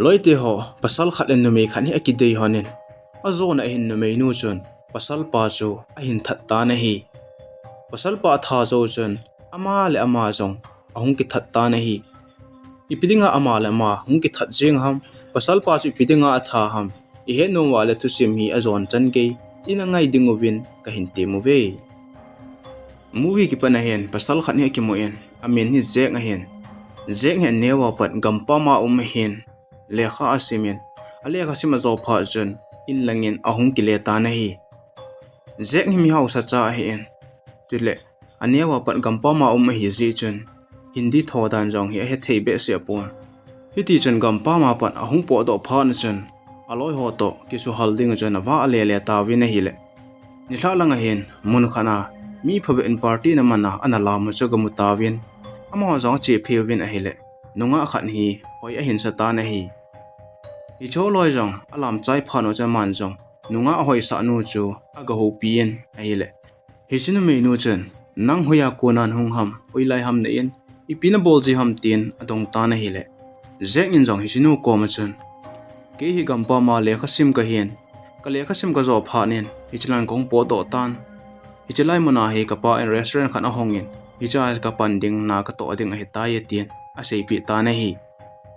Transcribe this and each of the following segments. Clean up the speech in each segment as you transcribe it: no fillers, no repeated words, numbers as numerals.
loite ho pasal khatlen numei khani akidei honin azona hin numei nu chun pasal pa chu a hin that ta na hi pasal pa tha zo chun ama le ama jong ahung ki that ta na hi ipidinga ama le ma hung ki that jing ham pasal pa chu ipidinga atha ham I he no wale tu sim hi azon chan ke ina ngai dingu win ka hin te mu ve movie ki pana hen pasal khani ki mo en amen ni zek a hen zek hen newa pat gampa ma hen lekha asimen alekha sima zo pha chen in langin ahung ki le ta na hi zek hi mi hausa cha hen tile anewa pat gampa ma hi ji chen hindi thodan jong hi he thei be se pon hiti chen gampa ma pat ahung po do pha na chen aloi ho to kisu halding chen wa ale le ta win hi le ni thla langa hen mun khana mi phabe in party na mana ana la mu cha gamu ta win ama jong che phe win a hi le nunga khan hi hoi a hin sa ta na hi I cho loi jong alam chai phano cha man jong nunga hoi sa nu chu aga ho pien a hi le hi chinu me nu chen nang hoya konan hung ham oi lai ham ne in I pina bol ji ham tin adong ta na hi le zek in jong hi chinu ko ma chen ke hi gampa ma le khasim ka hian ka le khasim ka zo pha nen hi chilan kong po to tan hi chalai mona hi ka pa in restaurant khan a hongin hi cha ka panding na ka to ding a hi ta ye tin a sei pi ta na hi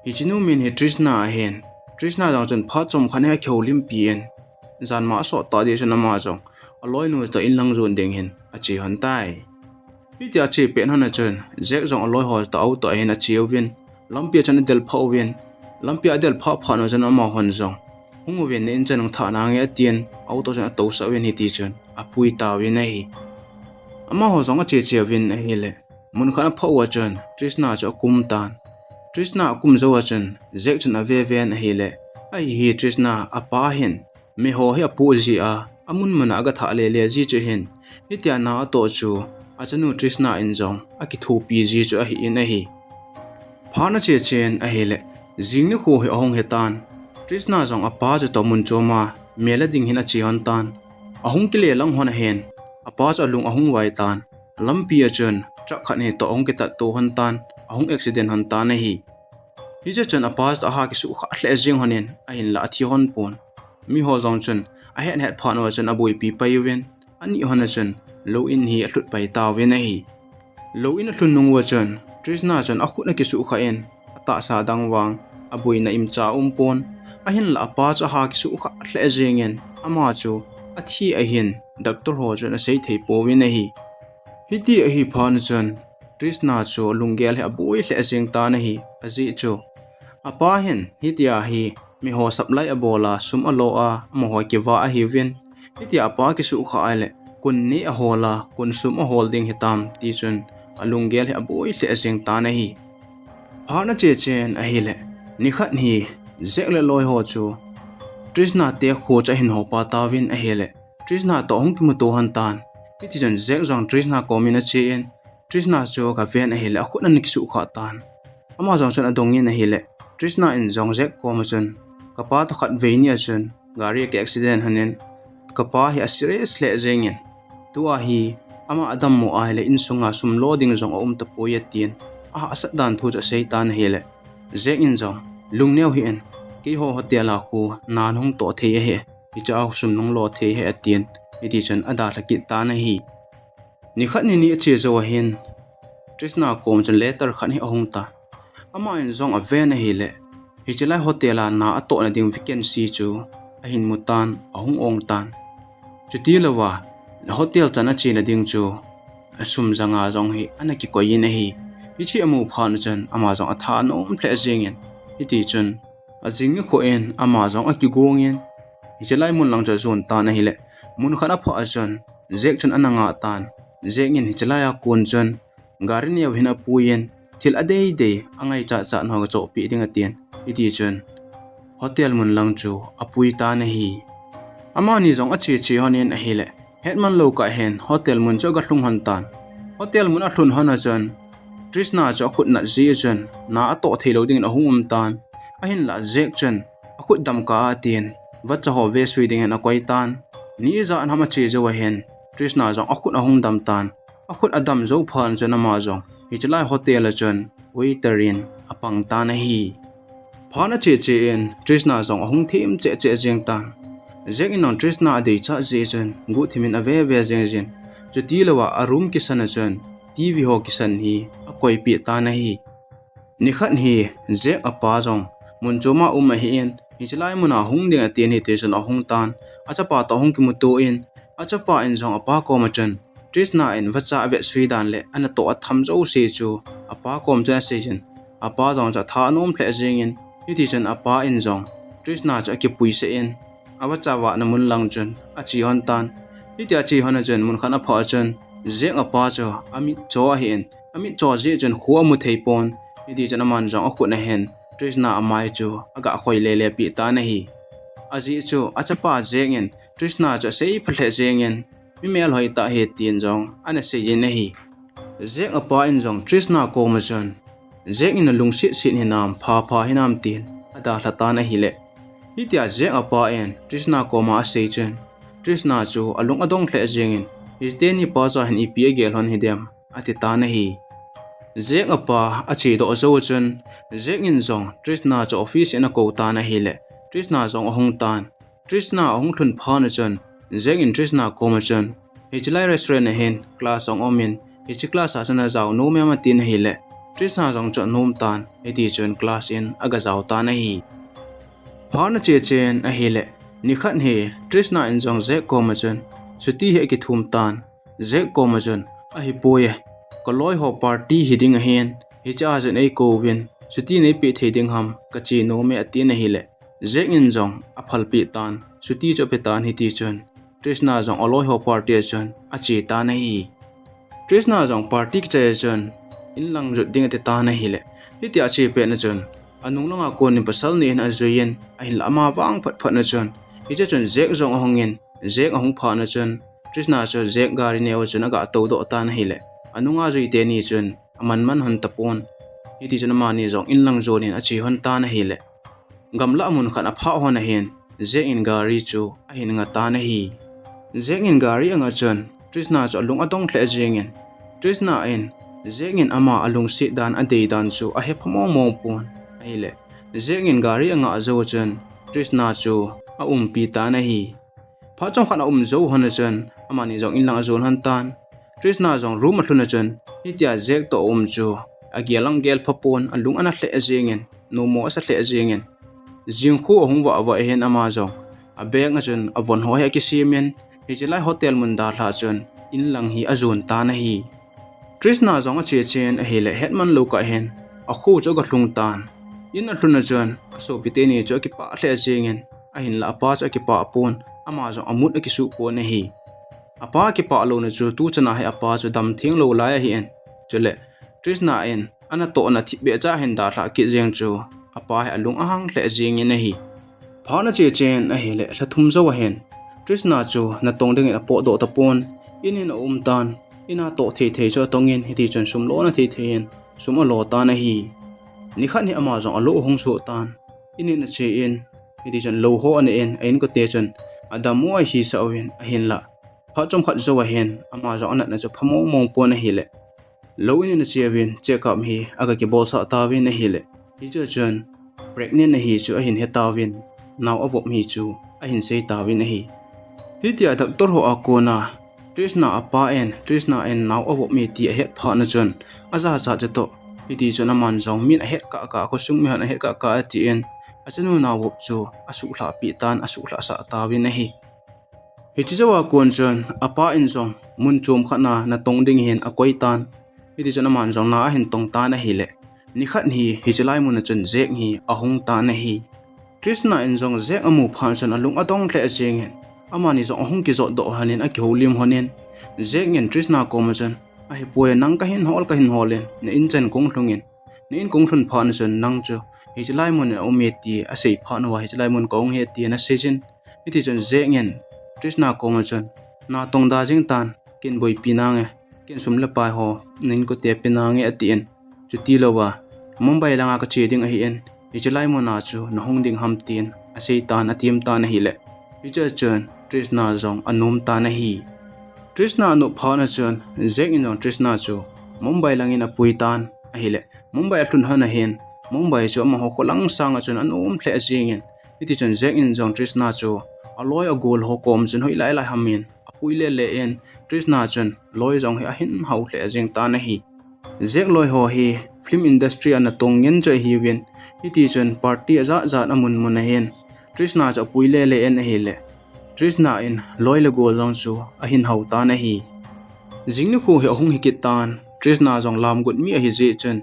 hi chinu min hi Trishna a hen Trishna jong chen pha chom khane ha kheulim pien zan ma so ta de chen ma jong aloi nu to in lang zon ding hin a chi hon tai hi tia chi pen hon a chen zek jong aloi ho ta au to hen a chi win lampia chan del phau win lampia del pha pha no chen ma hon jong hungu win in chen tha na nge tien au to chen to sa win hi ti chen a pui ta win nei ama ho jong a che win a hi le mun khana phau wa chen Trishna cha kum tan Trishna kum zo wa chen zek chen a ve ven a hi le ai hi Trishna a pa hin me ho he pu ji a amun mana ga tha le le ji chu hin hi tia na to chu a chanu Trishna in jong a ki thu pi ji chu a hi in a hi phana che chen a hi le jing ni khu he ahong he tan Trishna jong a pa chu to mun choma mela ding hin a chi hon tan ahung ki le lang hon hen a pa cha lung ahung wai tan lampi a chen trak khan he to ong ki ta to hon tan ahung accident hon tan a hi hi cha chen a pa cha ha ki su kha hle jing honen a hin la thi hon pon mi ho jong chen a het het phan wa chen a boi pi pai wen ani hon a chen lo in hi a thlut pai ta wen a hi lo in a thlun nung wa chen Trishna chen a khut na ki su kha en ta sa dang wang a boi na im cha pon a hin la pa cha ha ki su kha hle jing en ama chu a thi a hin doctor ho chen a sei thei po wen a hi hiti a hi phan chen Trishna chu lungel he boi hle jing ta na hi a ji chu apa hen hitia hi mi ho supply a bola sum a lo a mo ho ki wa a hi win hitia pa ki su kha ale kun ni a hola kun sum a holding hitam ti chun alungel he boi hle jing ta na hi phana che chen a hi le ni khat ni zek le loi ho chu Trishna te kho cha hin ho pa ta win a hi le Trishna to hong ki mu to han tan ti chen zek jong Trishna ko min a che en Trishna chu ka ven a hi le khut na nik su kha tan ama jong chen adong in a hi le Trishna in jong zek ko ma chen ka pa to khat ve ni a chen gari ke accident hanen ka pa hi a serious le jengin tua hi ama adam mo a le in sunga sum loading jong ta po ye tien a asat dan thu cha seitan hi le zek in jong lungneu hi en ki ho hotel a khu nan hong to the he hi cha sum nong lo the he atien iti chen ada la ki ta na hi ni khat ni che zo hin Trishna kom chen letter khan hi ahong ta ama in zong a ven a hi le hi chelai hotel a na ato na ding vacancy chu a hin mutan ahong ong tan chuti lawa hotel chana chi na ding chu sum zanga jong hi ana ki koi na hi hi chi amu phan chen ama jong atha nom ple jing en hi ti chen a jing kho en ama jong a ki gong en hi chelai mun lang cha zon ta na hi le mun khana pha chen zek chen ananga tan zek in hi chelai a kon chen garin ya hina puyen thil adei de angai cha cha no cho pi ding atien iti chen hotel mun lang chu apui ta na hi ama ni jong a chi honen a hi le hetman lo ka hen hotel mun cho ga thlung han tan hotel mun a thlun hana chen Trishna cho khut na ji chen na to thelo ding a hungum tan a hin la zek chen a khut dam ka atien wa cha ho ve sui ding na koi tan ni za an hama che jo hen Trishna jong a khut a hung dam tan a khut adam zo phan chen ma jong hi chlai hotel a chen waiterin apang ta na hi phana che in Trishna zong ahung thim che jeng tan zek in on Trishna de cha je chen gu thimin ave jeng jin chuti lawa arum kisan chen TV ho kisan hi akoi pi ta na hi nikhat hi zek apa zong munchoma hi in hichlai muna hung ding ati ni te chen ahung tan achapa ta hung ki mutu in achapa in zong apa ko ma chen Trishna in vacha ve sui dan le ana to atham zo se chu apa kom cha se jin apa zong cha tha nom phle jing in hiti chen apa in zong Trishna cha ki pui se in awa chawa na mun lang chen achi hon tan hiti achi hon chen mun khana pha chen zeng apa cha ami cho hi in ami cho je chen khuwa mu thei pon hiti chen man zong akhu na hen Trishna amai chu aga khoi le pi ta na hi aji chu achapa jeng in Trishna cha sei phle jeng in mi mel hoi ta he tin zong ana se yin na hi zeng apa in zong Trishna ko ma chen zeng in lung sit hi nam pha hi nam tin ada hlata na hi le hitia zeng apa en Trishna ko ma se chen Trishna chu alung adong hle jeng in is de ni pa cha hin ipi gel hon hi dem ati ta na hi zeng apa achi do zo chen zeng in zong Trishna cha office in a ko ta na hi le Trishna zong ahung tan Trishna ahung thun pha na chen zeng in Trishna ko ma chen hichlai restaurant hen class ong omin hichi class a chana zaw no me ma tin hi le Trishna zong cha nom tan eti chen class in aga zaw ta na hi phana che chen a hi le nikhat he Trishna in zong zek ko ma chen suti he ki thum tan zek ko ma chen a hi poye koloi ho party hiding a hen hicha jen ei ko win suti nei pe theding ham ka chi no me ati na hi le zek in zong a phal pi tan suti cho pe tan hi ti chen Trishna zong oloi ho party chen a chi ta na hi Trishna zong party che chen in lang rut ding ate ta na hi le hiti a chi pe na chen anung longa ko ni pasal ni a zoyen a hin lama wang phat na chen hi che chen zek zong hongin zek ahung pha na chen Trishna cho zek gari ne o chen aga to do ta na hi le anunga zui te ni chen aman hon tapon hiti chen ma ni zong in lang zonin a chi hon ta na hi le gamla mun khan a pha hon a hen zek in gari chu a hin nga ta na hi zek in gari anga chen Trishna cho lung atong thle jeng in Trishna in zek in ama alung si dan a dei dan chu a he phamo mong pon ai le zek in gari anga zo chen Trishna chu a pi ta na hi pha chong khan a zo hon chen ama ni zong in lang zon han tan Trishna zong room a hluna chen hitia zek to chu a gelang gel phapon alung ana hle jeng in no mo asa hle jeng in jing khu hung wa hen ama zong a beng a chen a von ho he ki simen hichlai hotel mun da hla chen in lang hi azun ta na hi Trishna zong a che chen a hele hetman lo ka hen a khu cho ga thlung tan in a hluna chen so pite ni cho ki pa hle jeng in a hin la pa cha ki pa pon ama zong amut a ki su pon na hi apa ki pa lo na chu tu chana he apa chu dam thing lo la hi en chule Trishna en ana to na thi be cha hen da hla ki jeng chu apa he alung ahang hle jeng in hi phana che chen a hele thum zo hen Trishna chu na tong ding a po do ta pon in tan ina to the cho tongin hiti chon sum lo na the sum lo ta na hi nikhat ni ama jong alo hong so tan in che in hiti chon lo ho an en ko te chon adamu a hi sa win a hin la pha chom khat zo a hen ama jong na cho phamo mong pon na hi le lo in che win che kam hi aga ki bo sa ta win na hi le hi cho chon pregnant na hi chu a hin he ta win naw avop mi chu a hin sei ta win na hi hitia doctor ho akona Trishna apa en Trishna en naw avop mi ti a het pha na chon aza cha che to hiti chon aman jong min a het ka ko sung mi han a het ka ti en asenu naw wop chu asu hla pi tan asu hla sa ta win na hi hiti jawa kon chon apa in jong mun chom khana na tong ding hen a koi tan hiti chon aman jong na hin tong ta na hi le nikhat hi hichlai mun chon zek hi ahung ta na hi Trishna in jong zek amu phan chon alung adong hle jeng hen amani zong ahung ki zo do hanin a kholim honen zek ngen Trishna ko ma chon a hi poe nang ka hin holen ne in chen kong hlungin ne in kong hlun phan chon nang chu hichlai mun o me ti a sei phan wa hichlai mun kong he ti na sejin hiti chon zek ngen Trishna ko ma chon na tong da jing tan kin boi pinange kin sum le pai ho nin ko te pinange atien chu ti lowa Mumbai langa ka cheding a hi en hichlai mun na chu na hung ding ham tin a sei tan atim tan hi le hicha chon Trishna zong anum ta na hi Trishna anu phana chon zek in on Trishna chu Mumbai langin a pui tan a hi le Mumbai athun hana hen Mumbai chu ama ho kholang sang chun an hle jingin iti chun zek in jong Trishna chu aloi a gol ho kom chun hoi lai lai hamin apuile le en Trishna chun loi jong hi a hin hau hle jing ta na hi zek loi ho hi film industry an tong ngen choi hi win iti chun party za za amun mun hen Trishna chu puile le en hi le Trishna in loi le gol jong chu a hin hau ta na hi jingni khu hi ahung hi kitan Trishna jong lam gut mi a hi je chun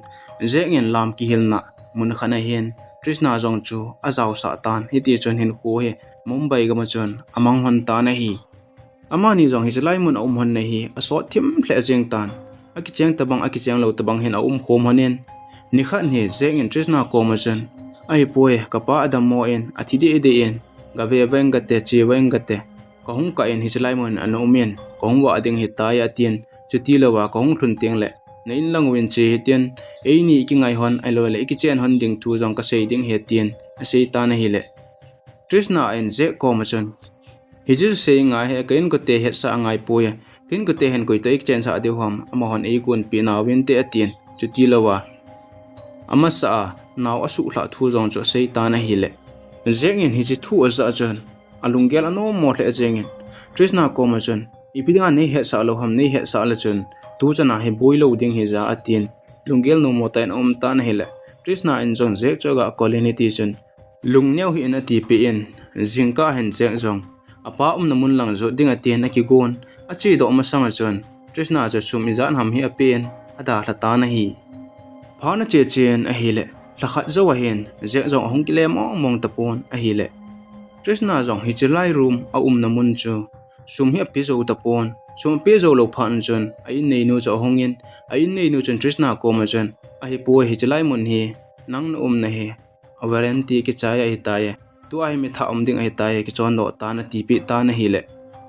zek in lam ki hilna mun khana hen Trishna jong chu azau sa tan hiti chun hin khu he Mumbai gama chun amang hon ta na hi amani jong hi chlai mun hon na hi a so thim hle jeng tan aki cheng tabang aki cheng lo tabang hen khom honen ni kha ne zek in Trishna ko ma chun ai poe kapa adam mo en athide ede en ga ve venga te chi venga te ka hung ka en hi chlai mun anomen ko hung wa ding hi ta ya tien chuti lawa ko hung thun tiang le nein lang win che hetian eini ki ngai hon ai lo le ki chen hon ding thu jong ka sei ding hetien a sei ta na hi le Trishna en je ko ma chun hi ju sei nga he kain ko te het sa ngai poya kin ko te hen ko te ik chen sa de hom ama hon ei kun pi na win te atien chuti lawa ama sa naw asu hla thu jong cho sei ta na hi le zeng in hi chi thu aza chun alungel ano mo hle jengin Trishna ko ma chun ipidinga nei he sa lo ham nei he sa la chun tu chana he boilo ding he za atin lungel no motain tan hele Trishna in jong zek choga colonity chun lungneu hi na ti pe in jingka hen zek jong apa namun lang zo ding atin ki gon achi do ma sang chun Trishna cha sum izan ham hi apen ada hla na hi phana che chen a hele lakhat zo wa hen zek jong hong kile mo mong tapon a hele Trishna jong hi chlai room a namun chu sum hi api zo tapon sum pe zo lo phan chun ai nei nu cho hongin ai nei nu chun Trishna ko ma chun a hi po hi chlai mun hi nang na he a warranty ki chaya hi ta ye tu ai mi tha ding ai ta ye ki chon do ta na ti pi ta na hi le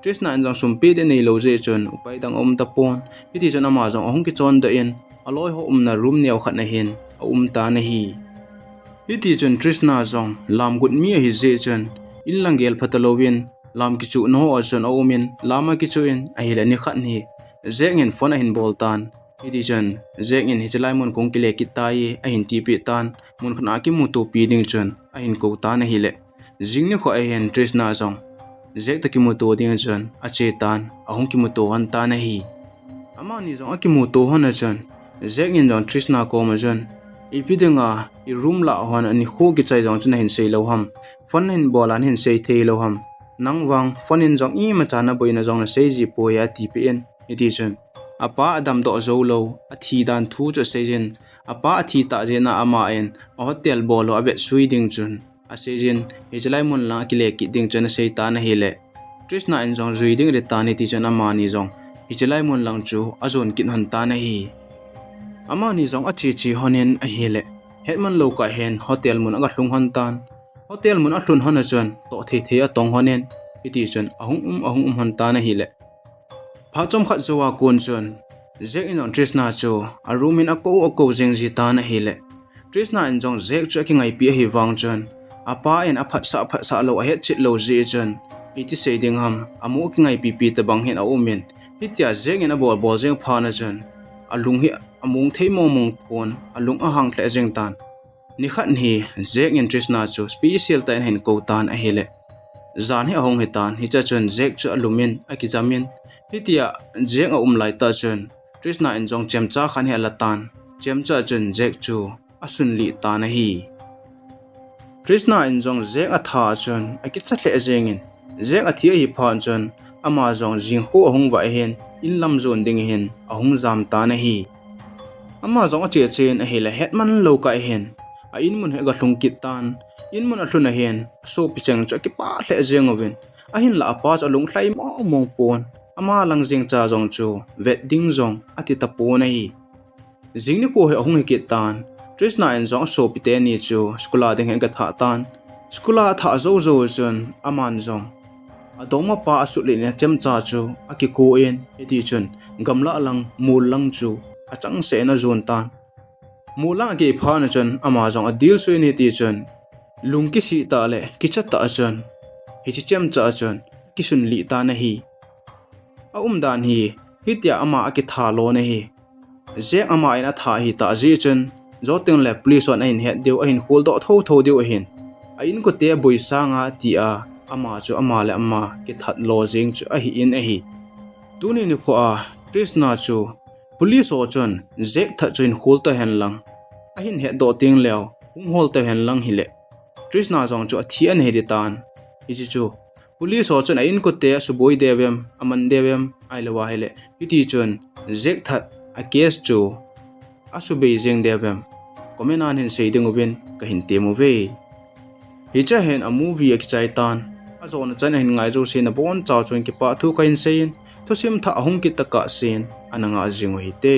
Trishna an jong sum pe de nei lo je chun upai dang tapon iti chun ama jong hong ki chon da in aloi ho na room neu khat na hin a ta na hi iti chun Trishna jong lam gut mi hi je chun in langel phatalowin lam ki chu no achon omin lama ki chuin a hila ni khat ni zengin phone a hin boltan iti chun zengin hi chlai mun kong kile ki tai a hin ti pi tan mun khna ki mu to pi ding chun a hin ko ta na hile jingni kho a hen Trishna jong zek ta ki mu to ding chun a che tan a hong ki mu to han ta na hi ama ni jong a ki mu to hon a chun zengin jong Trishna ko ma chun ipidinga I room la hon ani kho ki chai jong chun hin sei lo ham phone hin bolan hin sei thei lo ham nang wang phone in jong I ma chana boina jong na sei ji po ya ti pe en iti chun apa adam do zo lo a thi dan thu cho sei jin apa a thi ta je na ama en a hotel bolo abe sui ding chun a sei jin hi chlai mun la ki le ki ding chun sei ta na hi le Trishna in jong zui ding re ta ni ti chun ama ni jong hi chlai mun lang chu azon kin han ta na hi ama ni jong a chi chi honen a hi le hetman lo ka hen hotel mun aga hlung hon tan hotel mun a hlun hon a chun to the a tong honen iti chun ahung hon ta na hi le pha chom khat zowa kon chun zek in on Trishna chu a room in a ko jeng ji ta na hi le Trishna in jong zek chu ki ngai pi hi wang chun apa in a phat sa lo a het chit lo ji chun iti sei ding ham amu ki ngai pi ta bang hen a umin hitia zek in a bol jeng pha na chun alung hi amung thei mong phon alung a hang tle jeng tan ni khat ni zek in Trishna chu special ta hen ko tan a hele zan hi ahong hi tan hi cha chun zek chu alumin akizamin hitia zek a lai ta chun Trishna in jong chemcha khan he latan chemcha chun zek chu asun li ta na hi Trishna in jong zek a tha chun akitsa hle jengin zek a thia hi phan chun ama jong jing ho ahong wa hen in lam zon ding hen ahong jam ta na hi ama jong a che chen a hela hetman lo ka hen a in mun he ga hlung kit tan in mun a hluna hen so pichang cha ki pa hle jeng ovin a hin la pa cha lung hlai mo mong pon ama lang jeng cha jong chu vet ding jong ati ta po na hi jingni ko he ahong he kit tan Trishna in jong so pite ni chu skula ding he ga tha tan skula tha zo chun aman jong Adongmapa asut le ne chem cha chu aki ko en eti chun gamla lang mul lang chu achang se na zon tan mula ge pha na chun ama jong a deal sui ni ti chun lungki si ta le ki cha ta chun hi chi chem cha chun ki sun li ta na hi a dan hi hitia ama aki tha lo na hi je ama ina tha hi ta ji chun zo teng le police on ahin het deu ahin khul do tho deu ahin a in ko te boi sanga ti a ama chu ama le ama Kithat lodging chu a hi in a hi tuni ni kho a Trishna chu police o chon zek tha chuin khul ta hen lang ahin het do ting leo hung hol ta hen lang hi le Trishna jong chu a thi an he di tan hi chu police o chon a in ko te su boi devem aman devem ai lewa hele hiti chon zek that a case chu asu beijing devem komenan hin seiding ubin ka hin temu ve hi cha hen a movie ek chai tan a zon chan hin ngai zo sin a bon chaw chuin ki pa thu ka hin sein thu sim tha ahung ki taka sin ananga jingo hi te